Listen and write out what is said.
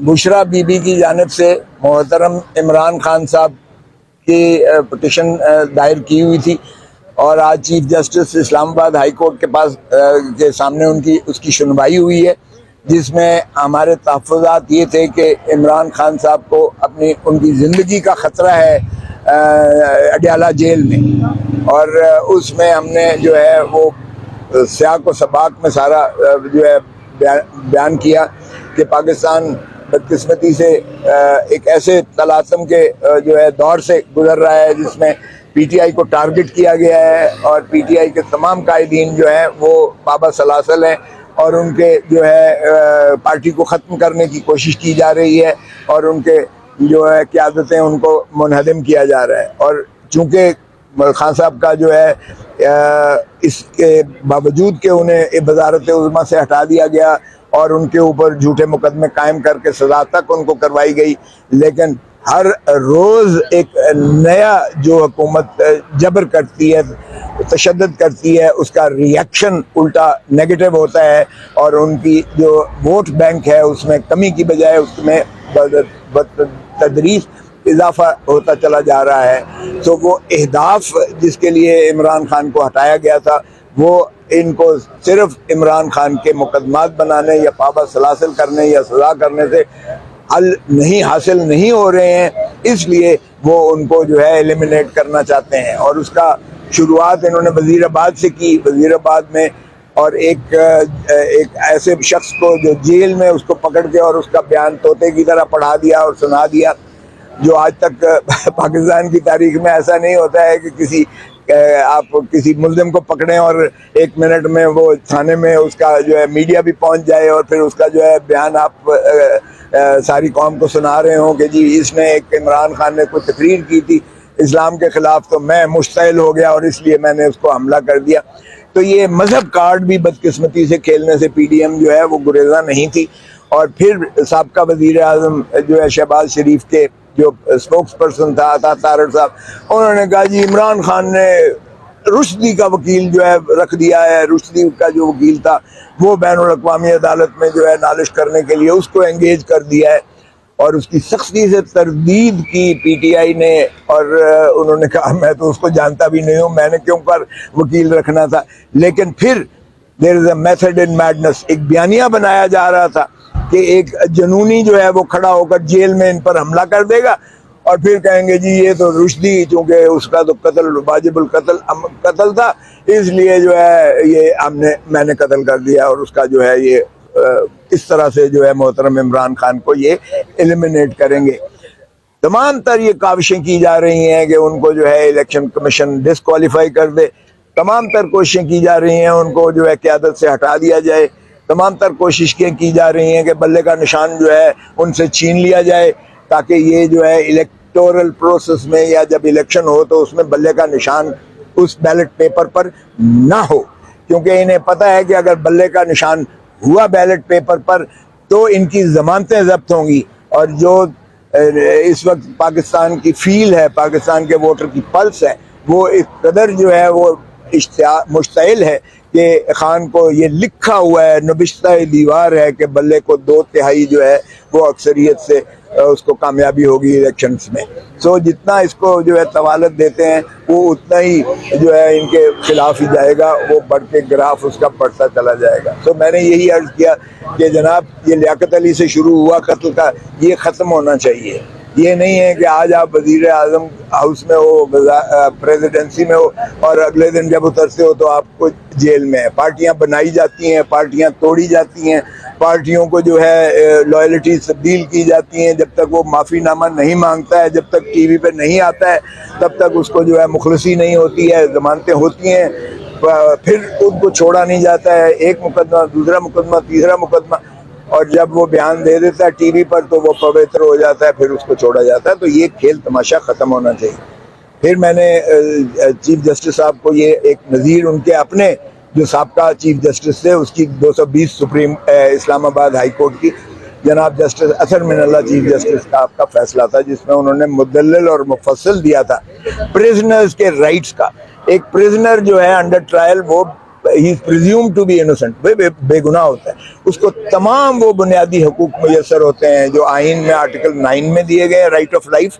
Bushra be be کی جانب سے محترم عمران خان صاحب کی پٹیشن دائر کی ہوئی تھی اور آج چیف جسٹس اسلام آباد ہائی کورٹ کے پاس کے سامنے اس کی سنوائی ہوئی ہے، جس میں ہمارے تحفظات یہ تھے کہ عمران خان صاحب کو ان کی زندگی کا خطرہ ہے اڈیالہ جیل میں، اور اس میں ہم نے جو ہے وہ سیاق و سباق میں سارا جو ہے بیان کیا کہ پاکستان بدقسمتی سے ایک ایسے طلاسم کے جو ہے دور سے گزر رہا ہے جس میں پی ٹی آئی کو ٹارگٹ کیا گیا ہے، اور پی ٹی آئی کے تمام قائدین جو ہیں وہ بابا سلاسل ہیں، اور ان کے جو ہے پارٹی کو ختم کرنے کی کوشش کی جا رہی ہے، اور ان کے جو ہے قیادتیں ان کو منہدم کیا جا رہا ہے۔ اور چونکہ خان صاحب کا جو ہے اس کے باوجود کہ انہیں وزارت عظمیٰ سے ہٹا دیا گیا اور ان کے اوپر جھوٹے مقدمے قائم کر کے سزا تک ان کو کروائی گئی، لیکن ہر روز ایک نیا جو حکومت جبر کرتی ہے، تشدد کرتی ہے، اس کا ری ایکشن الٹا نیگیٹو ہوتا ہے، اور ان کی جو ووٹ بینک ہے اس میں کمی کی بجائے اس میں تدریج اضافہ ہوتا چلا جا رہا ہے۔ تو وہ اہداف جس کے لیے عمران خان کو ہٹایا گیا تھا، وہ ان کو صرف عمران خان کے مقدمات بنانے یا پابند سلاسل کرنے یا سزا کرنے سے حاصل نہیں ہو رہے ہیں، اس لیے وہ ان کو جو ہے ایلیمینیٹ کرنا چاہتے ہیں۔ اور اس کا شروعات انہوں نے وزیر آباد سے کی، وزیر آباد میں، اور ایک ایسے شخص کو جو جیل میں اس کو پکڑ کے اور اس کا بیان طوطے کی طرح پڑھا دیا اور سنا دیا، جو آج تک پاکستان کی تاریخ میں ایسا نہیں ہوتا ہے کہ آپ کسی ملزم کو پکڑیں اور 1 منٹ میں وہ تھانے میں اس کا جو ہے میڈیا بھی پہنچ جائے اور پھر اس کا جو ہے بیان آپ ساری قوم کو سنا رہے ہوں کہ جی اس نے عمران خان نے کوئی تقریر کی تھی اسلام کے خلاف تو میں مشتعل ہو گیا اور اس لیے میں نے اس کو حملہ کر دیا۔ تو یہ مذہب کارڈ بھی بدقسمتی سے کھیلنے سے پی ڈی ایم جو ہے وہ گریزاں نہیں تھی۔ اور پھر سابقہ وزیر اعظم جو ہے شہباز شریف کے جو اسپوکس پرسن تھا عطا طاہر صاحب، انہوں نے کہا جی عمران خان نے رشدی کا وکیل جو ہے رکھ دیا ہے، رشدی کا جو وکیل تھا وہ بین الاقوامی عدالت میں جو ہے نالش کرنے کے لیے اس کو انگیج کر دیا ہے، اور اس کی سختی سے تردید کی پی ٹی آئی نے، اور انہوں نے کہا میں تو اس کو جانتا بھی نہیں ہوں، میں نے کیوں پر وکیل رکھنا تھا۔ لیکن پھر there is a method in madness، ایک بیانیہ بنایا جا رہا تھا کہ ایک جنونی جو ہے وہ کھڑا ہو کر جیل میں ان پر حملہ کر دے گا اور پھر کہیں گے جی یہ تو رشدی، چونکہ اس کا تو قتل واجب القتل تھا، اس لیے جو ہے یہ میں نے قتل کر دیا، اور اس کا جو ہے یہ اس طرح سے جو ہے محترم عمران خان کو یہ ایلیمینیٹ کریں گے۔ تمام تر یہ کاوشیں کی جا رہی ہیں کہ ان کو جو ہے الیکشن کمیشن ڈسکوالیفائی کر دے، تمام تر کوششیں کی جا رہی ہیں ان کو جو ہے قیادت سے ہٹا دیا جائے، تمام تر کوششیں کی جا رہی ہیں کہ بلے کا نشان جو ہے ان سے چھین لیا جائے، تاکہ یہ جو ہے الیکٹورل پروسیس میں یا جب الیکشن ہو تو اس میں بلے کا نشان اس بیلٹ پیپر پر نہ ہو، کیونکہ انہیں پتہ ہے کہ اگر بلے کا نشان ہوا بیلٹ پیپر پر تو ان کی ضمانتیں ضبط ہوں گی، اور جو اس وقت پاکستان کی فیل ہے، پاکستان کے ووٹر کی پلس ہے، وہ اس قدر جو ہے وہ مشتعل ہے کہ خان کو یہ لکھا ہوا ہے، نبشتہ دیوار ہے کہ بلے کو 2/3 جو ہے وہ اکثریت سے اس کو کامیابی ہوگی الیکشنز میں۔ سو جتنا اس کو جو ہے طوالت دیتے ہیں وہ اتنا ہی جو ہے ان کے خلاف ہی جائے گا، وہ بڑھ کے گراف اس کا بڑھتا چلا جائے گا۔ سو میں نے یہی عرض کیا کہ جناب یہ لیاقت علی سے شروع ہوا قتل کا، یہ ختم ہونا چاہیے۔ یہ نہیں ہے کہ آج آپ وزیر اعظم ہاؤس میں ہو، پریزیڈنسی میں ہو، اور اگلے دن جب اترتے ہو تو آپ کو جیل میں ہے۔ پارٹیاں بنائی جاتی ہیں، پارٹیاں توڑی جاتی ہیں، پارٹیوں کو جو ہے لائلٹی تبدیل کی جاتی ہیں، جب تک وہ معافی نامہ نہیں مانگتا ہے، جب تک ٹی وی پہ نہیں آتا ہے، تب تک اس کو جو ہے مخلصی نہیں ہوتی ہے، ضمانتیں ہوتی ہیں، پھر ان کو چھوڑا نہیں جاتا ہے، ایک مقدمہ، دوسرا مقدمہ، تیسرا مقدمہ، اور جب وہ بیان دے دیتا ہے ٹی وی پر تو وہ پوتر ہو جاتا ہے، پھر اس کو چھوڑا جاتا ہے۔ تو یہ کھیل تماشا ختم ہونا چاہیے۔ پھر میں نے چیف جسٹس صاحب کو یہ ایک نظیر ان کے اپنے جو سابقہ چیف جسٹس تھے، اس کی 220 سپریم اسلام آباد ہائی کورٹ کی جناب جسٹس اطہر من اللہ چیف جسٹس کا آپ کا فیصلہ تھا، جس میں انہوں نے مدلل اور مفصل دیا تھا پریزنرز کے رائٹس کا۔ ایک پریزنر جو ہے انڈر ٹرائل وہ ہی از پریزیوم ٹو بی انوسنٹ، وہ بے گناہ ہوتا ہے، اس کو تمام وہ بنیادی حقوق میسر ہوتے ہیں جو آئین میں آرٹیکل 9 میں دیے گئے، رائٹ آف لائف،